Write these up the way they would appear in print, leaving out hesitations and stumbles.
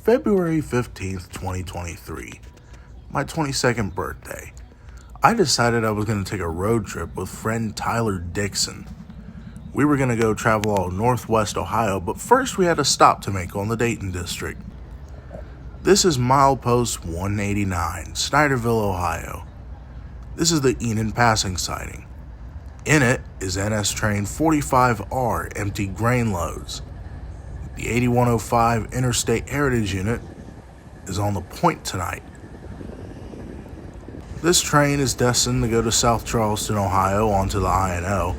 February 15th, 2023, my 22nd birthday, I decided I was going to take a road trip with friend Tyler Dixon. We were going to go travel all northwest Ohio, but first we had a stop to make on the Dayton District. This is milepost 189, Snyderville, Ohio. This is the Enon passing siding. In it is NS train 45R empty grain loads. The 8105 Interstate Heritage Unit is on the point tonight. This train is destined to go to South Charleston, Ohio onto the I&O.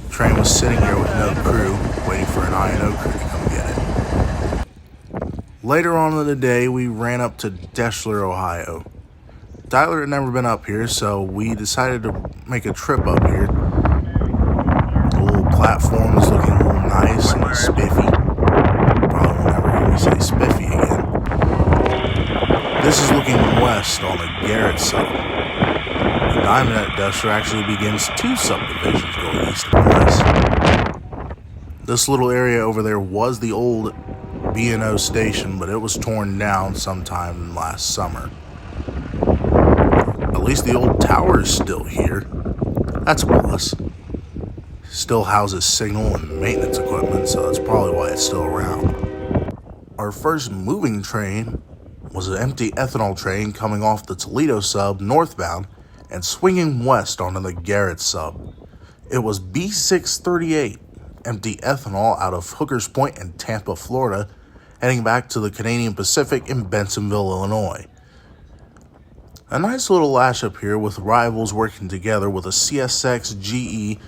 The train was sitting here with no crew, waiting for an I&O crew to come get it. Later on in the day, we ran up to Deshler, Ohio. Tyler had never been up here, so we decided to make a trip up here. The little platform is looking a little nice and spiffy. Probably will never hear me say spiffy again. This is looking west on the Galate sub. The diamond at Deshler actually begins two subdivisions going east and west. This little area over there was the old BNSF Station, but it was torn down sometime last summer. At least the old tower is still here. That's a plus. Still houses signal and maintenance equipment, so that's probably why it's still around. Our first moving train was an empty ethanol train coming off the Toledo sub northbound and swinging west onto the Galate sub. It was B638, empty ethanol out of Hookers Point and Tampa, Florida, heading back to the Canadian Pacific in Bentonville, Illinois. A nice little lash up here with rivals working together with a CSX GE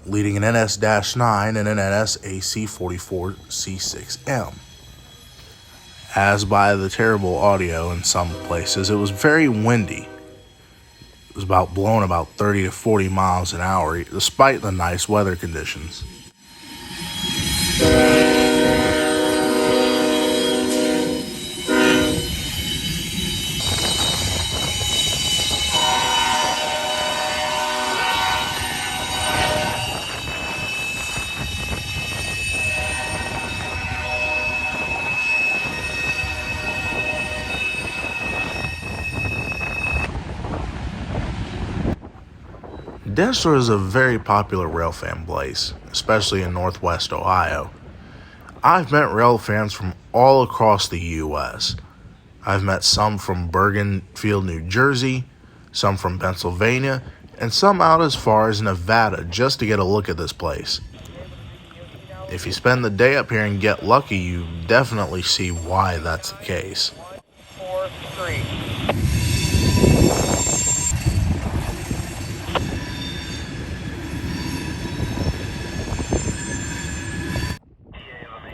leading an NS-9 and an NS AC44 C6M. As by the terrible audio in some places, it was very windy. It was blowing about 30 to 40 miles an hour, despite the nice weather conditions. Deshler is a very popular railfan place, especially in northwest Ohio. I've met railfans from all across the U.S. I've met some from Bergenfield, New Jersey, some from Pennsylvania, and some out as far as Nevada just to get a look at this place. If you spend the day up here and get lucky, you definitely see why that's the case. 4, 3.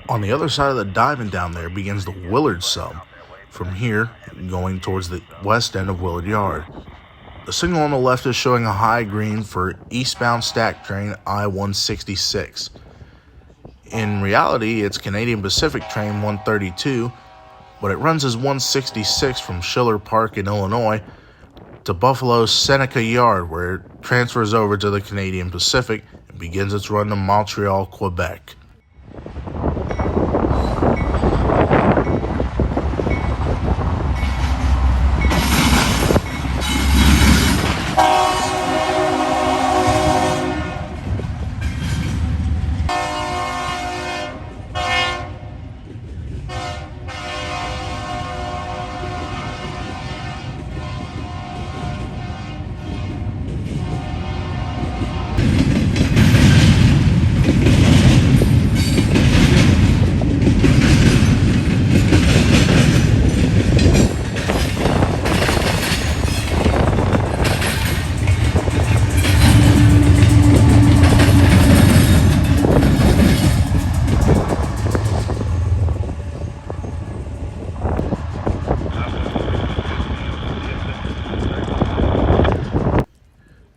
On the other side of the diamond down there begins the Willard sub. From here, going towards the west end of Willard Yard. The signal on the left is showing a high green for eastbound stack train I-166. In reality, it's Canadian Pacific train 132, but it runs as 166 from Schiller Park in Illinois to Buffalo's Seneca Yard, where it transfers over to the Canadian Pacific and begins its run to Montreal, Quebec.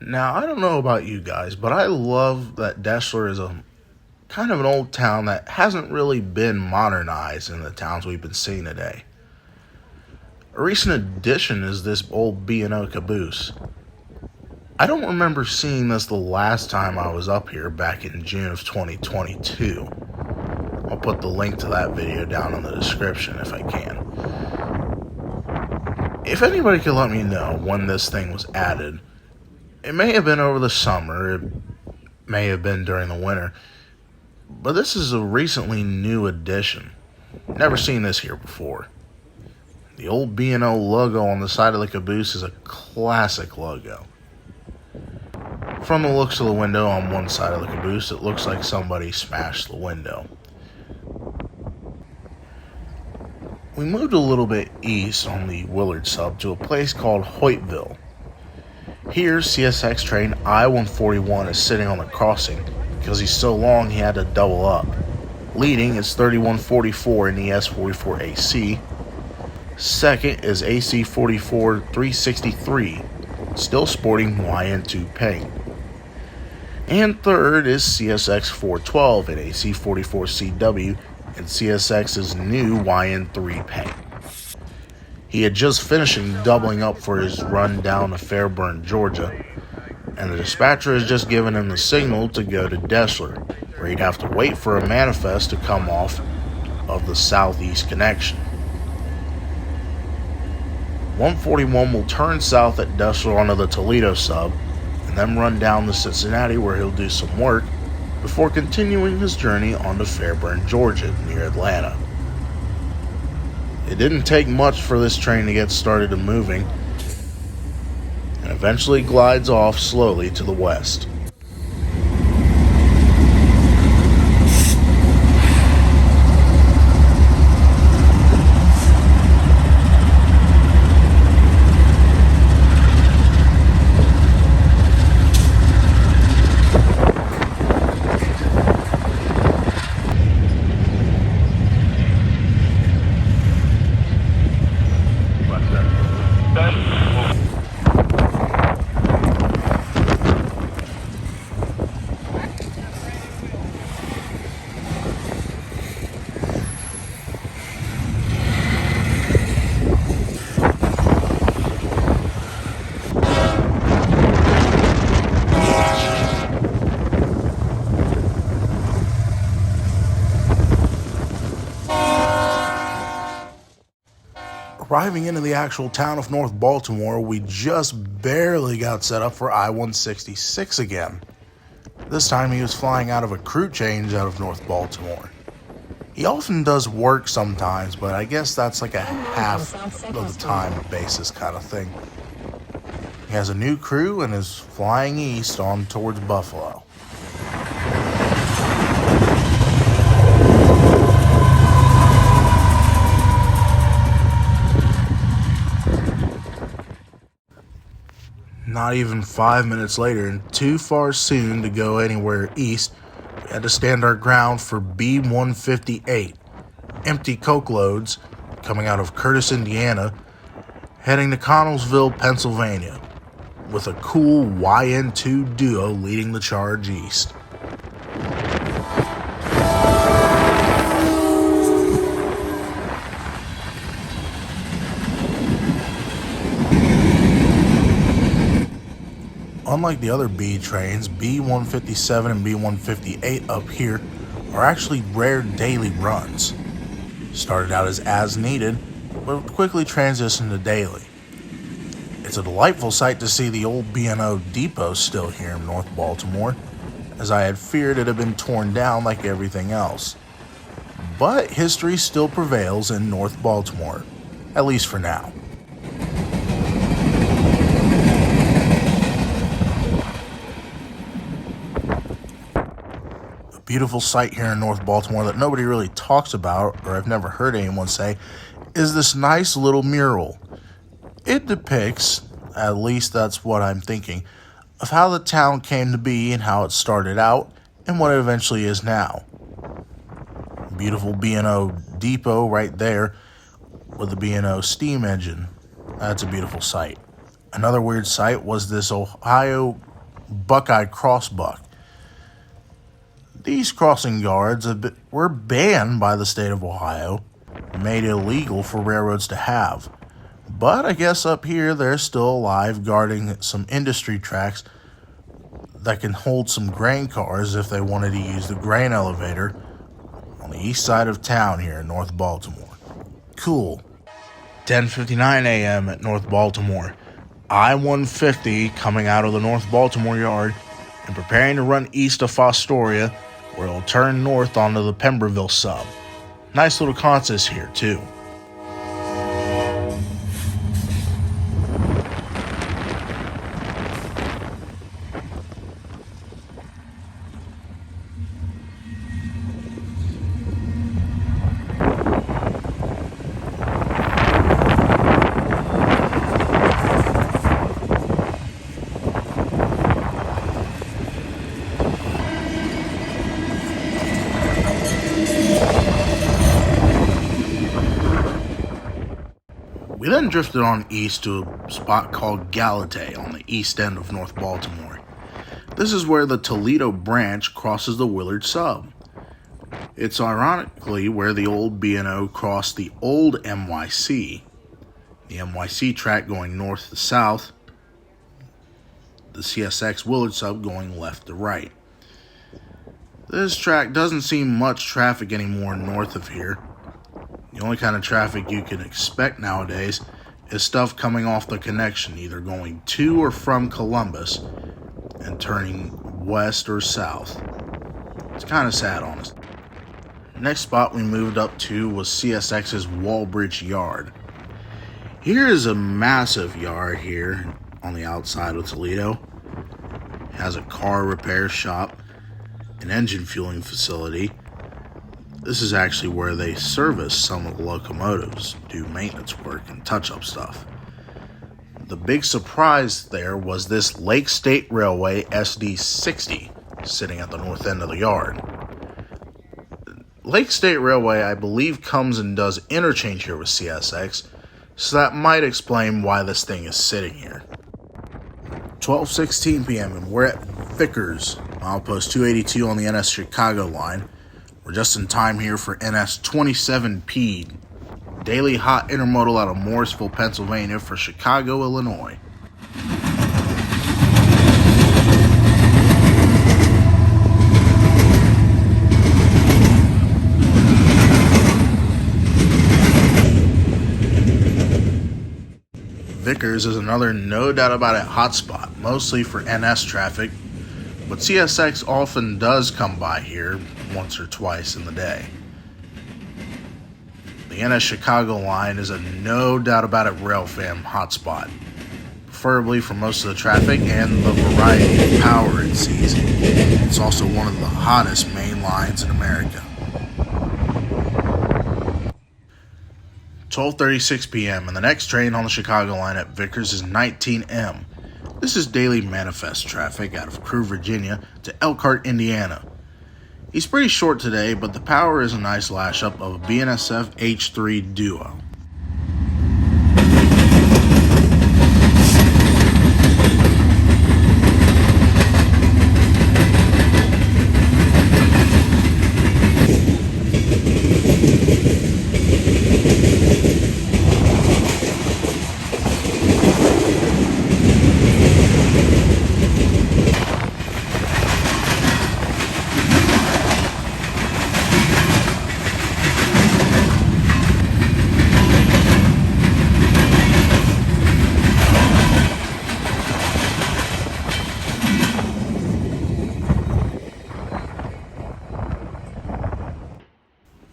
Now, I don't know about you guys, but I love that Deshler is a kind of an old town that hasn't really been modernized in the towns we've been seeing today. A recent addition is this old BH Caboose. I don't remember seeing this the last time I was up here back in June of 2022. I'll put the link to that video down in the description if I can. If anybody could let me know when this thing was added, it may have been over the summer, it may have been during the winter, but this is a recently new addition. Never seen this here before. The old B&O logo on the side of the caboose is a classic logo. From the looks of the window on one side of the caboose, it looks like somebody smashed the window. We moved a little bit east on the Willard sub to a place called Hoytville. Here, CSX train I-141 is sitting on the crossing because he's so long he had to double up. Leading is 3144 in the S44AC. Second is AC44 363, still sporting YN2 paint. And third is CSX 412 in AC44CW and CSX's new YN3 paint. He had just finishing doubling up for his run down to Fairburn, Georgia, and the dispatcher has just given him the signal to go to Deshler, where he'd have to wait for a manifest to come off of the southeast connection. 141 will turn south at Deshler onto the Toledo sub, and then run down to Cincinnati where he'll do some work before continuing his journey onto Fairburn, Georgia, near Atlanta. It didn't take much for this train to get started and moving, and eventually glides off slowly to the west. Arriving into the actual town of North Baltimore, we just barely got set up for I-166 again. This time he was flying out of a crew change out of North Baltimore. He often does work sometimes, but I guess that's like a half of the time basis kind of thing. He has a new crew and is flying east on towards Buffalo. Not even 5 minutes later, and too far soon to go anywhere east, we had to stand our ground for B158, empty coke loads coming out of Curtis, Indiana, heading to Connellsville, Pennsylvania, with a cool YN2 Duo leading the charge east. Unlike the other B trains, B157 and B158 up here are actually rare daily runs. Started out as needed, but quickly transitioned to daily. It's a delightful sight to see the old B&O depot still here in North Baltimore, as I had feared it had been torn down like everything else. But history still prevails in North Baltimore, at least for now. Beautiful sight here in North Baltimore that nobody really talks about, or I've never heard anyone say, is this nice little mural. It depicts, at least that's what I'm thinking, of how the town came to be and how it started out and what it eventually is now. Beautiful B&O depot right there with the B&O steam engine. That's a beautiful sight. Another weird sight was this Ohio Buckeye crossbuck. These crossing guards were banned by the state of Ohio, made illegal for railroads to have. But I guess up here they're still alive, guarding some industry tracks that can hold some grain cars if they wanted to use the grain elevator on the east side of town here in North Baltimore. Cool. 10:59 a.m. at North Baltimore. I-150 coming out of the North Baltimore yard and preparing to run east of Fostoria, where it'll turn north onto the Pemberville sub. Nice little consist here, too. We then drifted on east to a spot called Galate on the east end of North Baltimore. This is where the Toledo branch crosses the Willard sub. It's ironically where the old B&O crossed the old NYC. The NYC track going north to south, the CSX Willard sub going left to right. This track doesn't see much traffic anymore north of here. The only kind of traffic you can expect nowadays is stuff coming off the connection, either going to or from Columbus and turning west or south. It's kind of sad, honestly. Next spot we moved up to was CSX's Walbridge yard. Here is a massive yard here on the outside of Toledo. It has a car repair shop, an engine fueling facility. This is actually where they service some of the locomotives, do maintenance work and touch-up stuff. The big surprise there was this Lake State Railway SD60 sitting at the north end of the yard. Lake State Railway, I believe, comes and does interchange here with CSX, so that might explain why this thing is sitting here. 12:16 p.m. and we're at Vickers, milepost 282 on the NS Chicago line. We're just in time here for NS 27P, daily hot intermodal out of Morrisville, Pennsylvania for Chicago, Illinois. Vickers is another no doubt about it hotspot, mostly for NS traffic, but CSX often does come by here once or twice in the day. The NS Chicago line is a no doubt about it railfan hotspot, preferably for most of the traffic and the variety of power it sees. It's also one of the hottest main lines in America. 12:36 p.m. and the next train on the Chicago line at Vickers is 19M. This is daily manifest traffic out of Crewe, Virginia to Elkhart, Indiana. He's pretty short today, but the power is a nice lash-up of a BNSF H3 Duo.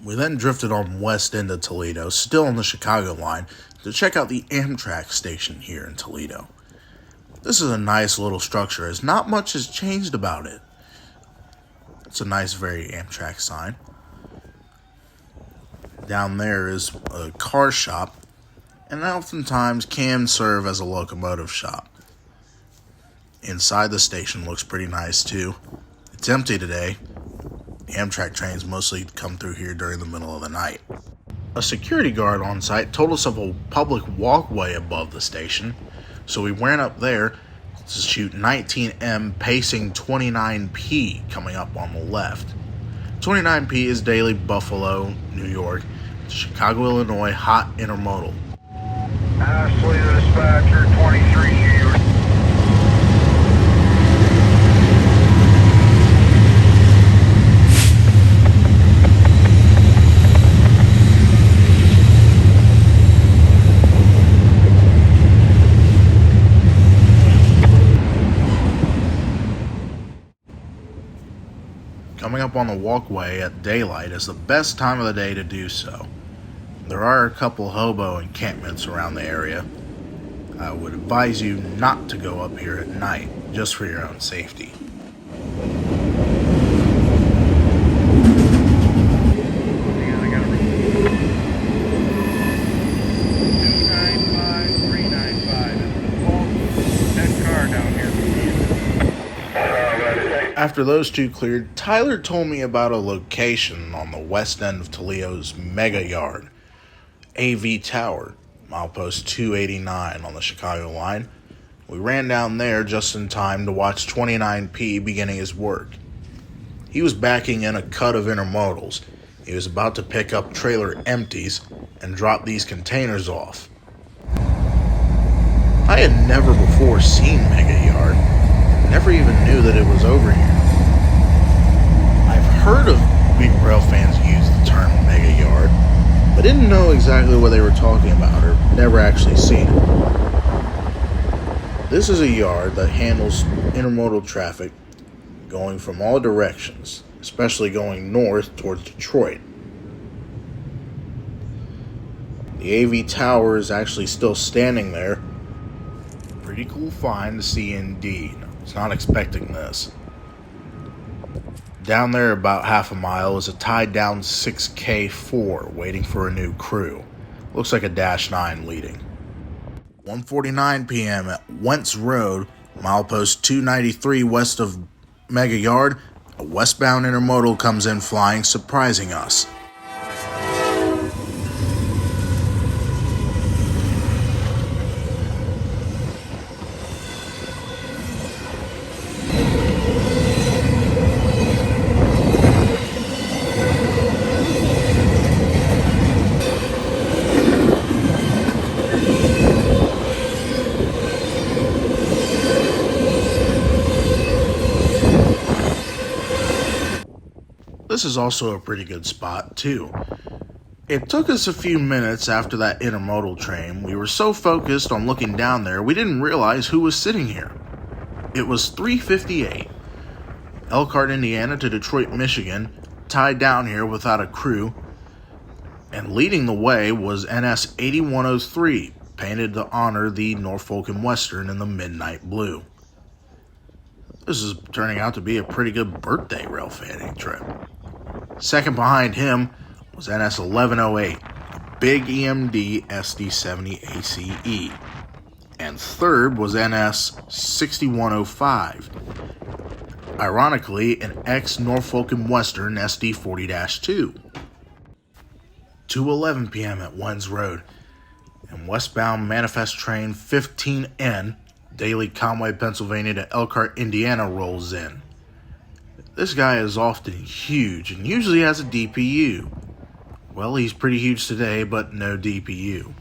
We then drifted on west into Toledo, still on the Chicago line, to check out the Amtrak Station here in Toledo. This is a nice little structure, as not much has changed about it. It's a nice, very Amtrak sign. Down there is a car shop, and oftentimes can serve as a locomotive shop. Inside the station looks pretty nice too. It's empty today. The Amtrak trains mostly come through here during the middle of the night. A security guard on site told us of a public walkway above the station, so we went up there to shoot 19M pacing 29P coming up on the left. 29P is daily Buffalo, New York, to Chicago, Illinois hot intermodal. Ashley, dispatcher, 23 New York. coming up on the walkway at daylight is the best time of the day to do so. There are a couple hobo encampments around the area. I would advise you not to go up here at night, just for your own safety. After those two cleared, Tyler told me about a location on the west end of Toledo's mega yard, AV Tower, milepost 289 on the Chicago line. We ran down there just in time to watch 29P beginning his work. He was backing in a cut of intermodals. He was about to pick up trailer empties and drop these containers off. I had never before seen Mega Yard, never even knew that it was over here. I've heard of rail fans use the term Mega Yard, but didn't know exactly what they were talking about or never actually seen it. This is a yard that handles intermodal traffic going from all directions, especially going north towards Detroit. The AV Tower is actually still standing there. Pretty cool find to see indeed. I was not expecting this. Down there about half a mile is a tied down 6K4 waiting for a new crew. Looks like a Dash 9 leading. 1:49 p.m. at Wentz Road, milepost 293 west of Mega Yard, a westbound intermodal comes in flying, surprising us. This is also a pretty good spot, too. It took us a few minutes after that intermodal train. We were so focused on looking down there, we didn't realize who was sitting here. It was 3:58. Elkhart, Indiana to Detroit, Michigan, tied down here without a crew. And leading the way was NS 8103, painted to honor the Norfolk and Western in the midnight blue. This is turning out to be a pretty good birthday railfanning trip. Second behind him was NS 1108, a big EMD SD70 ACE. And third was NS 6105, ironically an ex-Norfolk and Western SD40-2. 2:11 p.m. at Wentz Road, and westbound manifest train 15N, daily Conway, Pennsylvania to Elkhart, Indiana rolls in. This guy is often huge and usually has a DPU. Well, he's pretty huge today, but no DPU.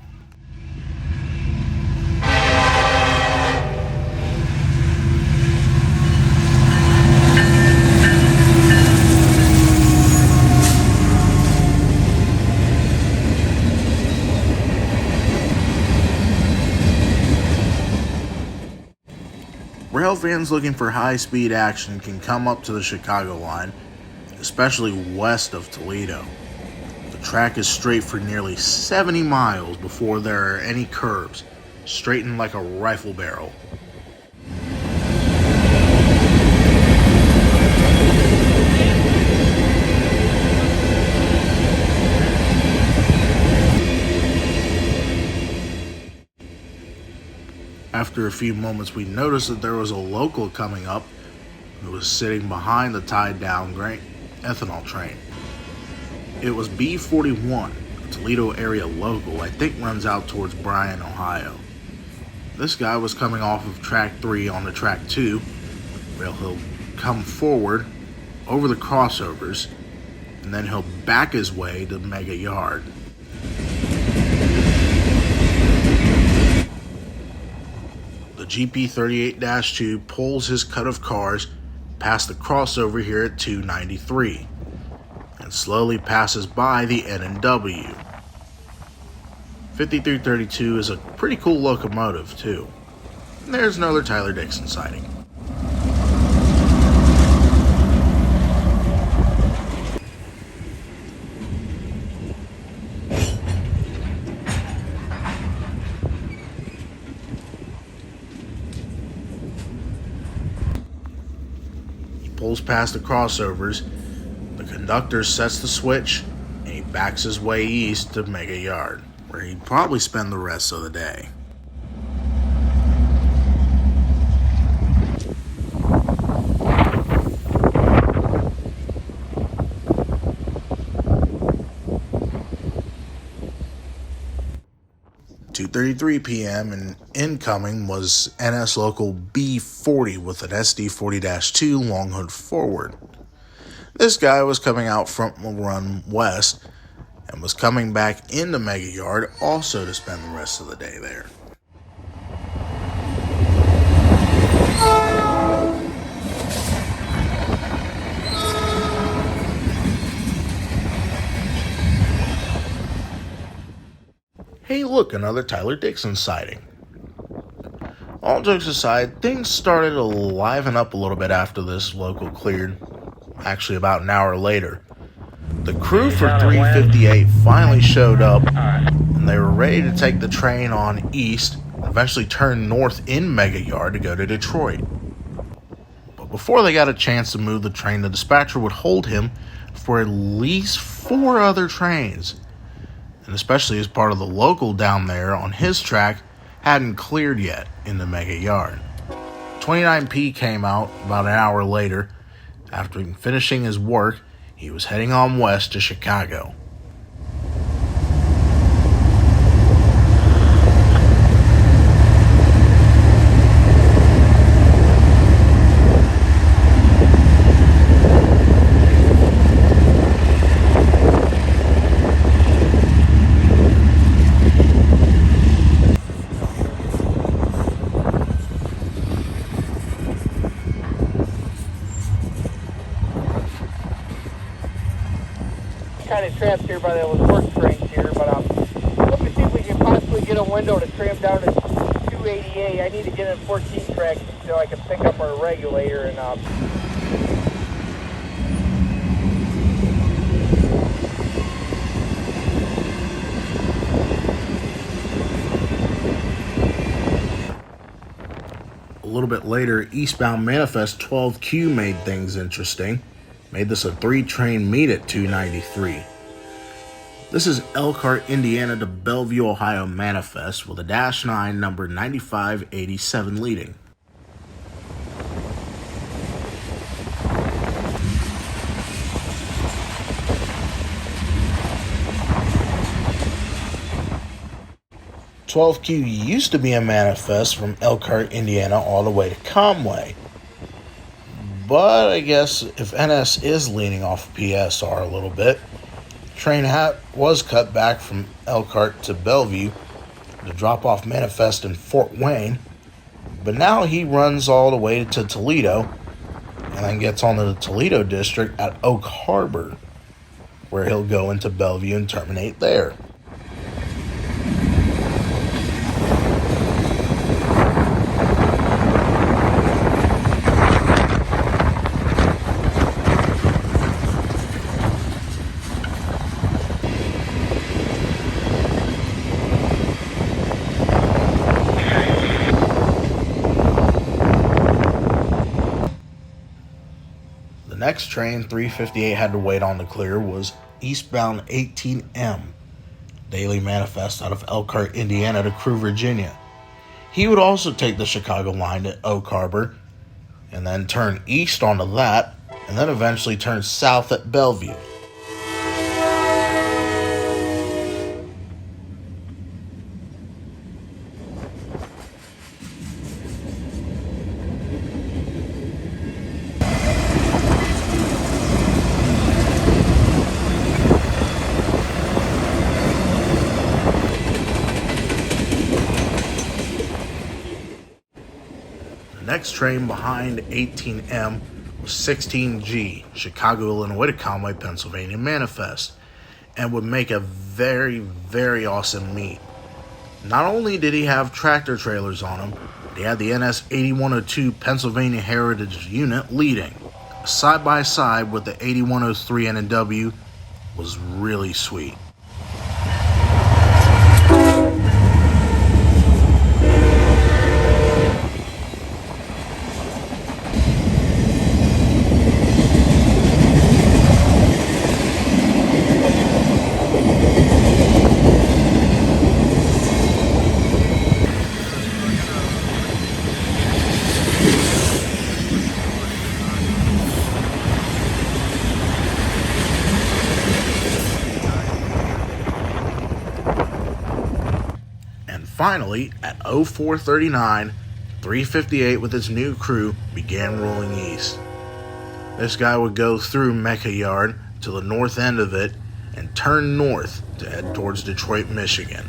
Rail fans looking for high-speed action can come up to the Chicago line, especially west of Toledo. The track is straight for nearly 70 miles before there are any curves, straightened like a rifle barrel. After a few moments, we noticed that there was a local coming up who was sitting behind the tied down grain ethanol train. It was B41, a Toledo area local, I think runs out towards Bryan, Ohio. This guy was coming off of track 3 onto track 2, where he'll come forward over the crossovers, and then he'll back his way to Mega Yard. The GP38-2 pulls his cut of cars past the crossover here at 293 and slowly passes by the N&W. 5332 is a pretty cool locomotive too. And there's another Tyler Dixon sighting. pulls past the crossovers, the conductor sets the switch, and he backs his way east to Mega Yard, where he'd probably spend the rest of the day. "2:33 p.m. and incoming was NS Local B40 with an SD40-2 long hood forward. This guy was coming out from a run west and was coming back into Mega Yard also to spend the rest of the day there. Hey look, another Tyler Dixon sighting. All jokes aside, things started to liven up a little bit after this local cleared, actually about an hour later. The crew for 358 finally showed up, and they were ready to take the train on east, and eventually turn north in Mega Yard to go to Detroit. But before they got a chance to move the train, the dispatcher would hold him for at least 4 other trains. And especially as part of the local down there on his track hadn't cleared yet in the Mega Yard. 29P came out about an hour later. After finishing his work, he was heading on west to Chicago. Kind of trapped here by those work trains here, but look to see if we can possibly get a window to tram down to 288. I need to get in 14 tracks so I can pick up our regulator and A little bit later, eastbound Manifest 12Q made things interesting. Made this a 3-train meet at 293. This is Elkhart, Indiana to Bellevue, Ohio Manifest with a -9 number 9587 leading. "12Q used to be a manifest from Elkhart, Indiana all the way to Conway. But I guess if NS is leaning off PSR a little bit, train was cut back from Elkhart to Bellevue to drop off manifest in Fort Wayne, but now he runs all the way to Toledo and then gets on to the Toledo District at Oak Harbor, where he'll go into Bellevue and terminate there. The next train 358 had to wait on to clear was eastbound 18M, daily manifest out of Elkhart, Indiana to Crewe, Virginia. He would also take the Chicago line to Oak Harbor and then turn east onto that and then eventually turn south at Bellevue. Next train behind 18M was 16G, Chicago, Illinois to Conway, Pennsylvania manifest, and would make a very, very awesome meet. Not only did he have tractor trailers on him, but he had the NS 8102 Pennsylvania Heritage Unit leading. Side by side with the 8103 N&W was really sweet. finally, at 04:39, 358 with its new crew began rolling east. This guy would go through Mecca Yard to the north end of it and turn north to head towards Detroit, Michigan.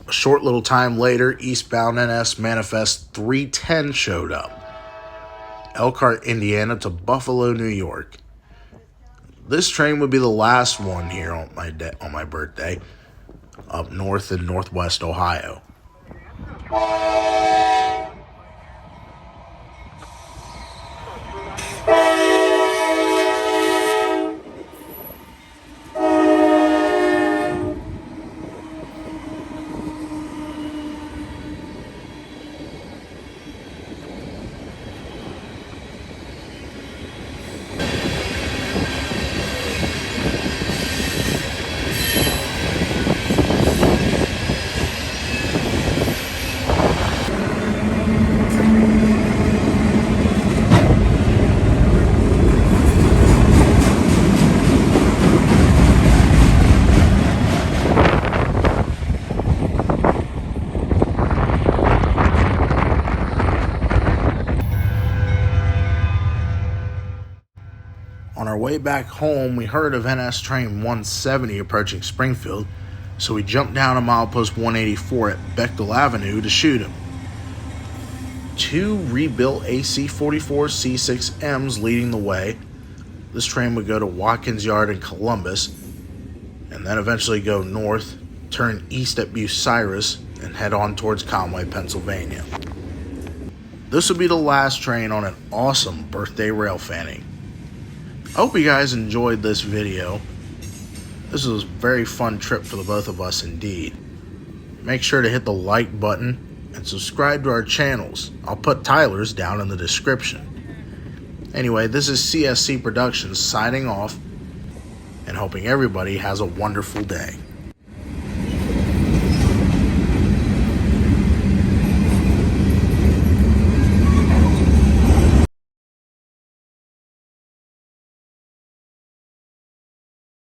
A short little time later, eastbound NS Manifest 310 showed up. Elkhart, Indiana to Buffalo, New York. This train would be the last one here on my birthday, up north in northwest Ohio. On our way back home, we heard of NS Train 170 approaching Springfield, so we jumped down to milepost 184 at Bechtel Avenue to shoot him. Two rebuilt AC-44 C6Ms leading the way. This train would go to Watkins Yard in Columbus, and then eventually go north, turn east at Bucyrus, and head on towards Conway, Pennsylvania. This would be the last train on an awesome birthday railfanning. I hope you guys enjoyed this video. This was a very fun trip for the both of us indeed. Make sure to hit the like button and subscribe to our channels. I'll put Tyler's down in the description. Anyway, this is CSC Productions signing off and hoping everybody has a wonderful day.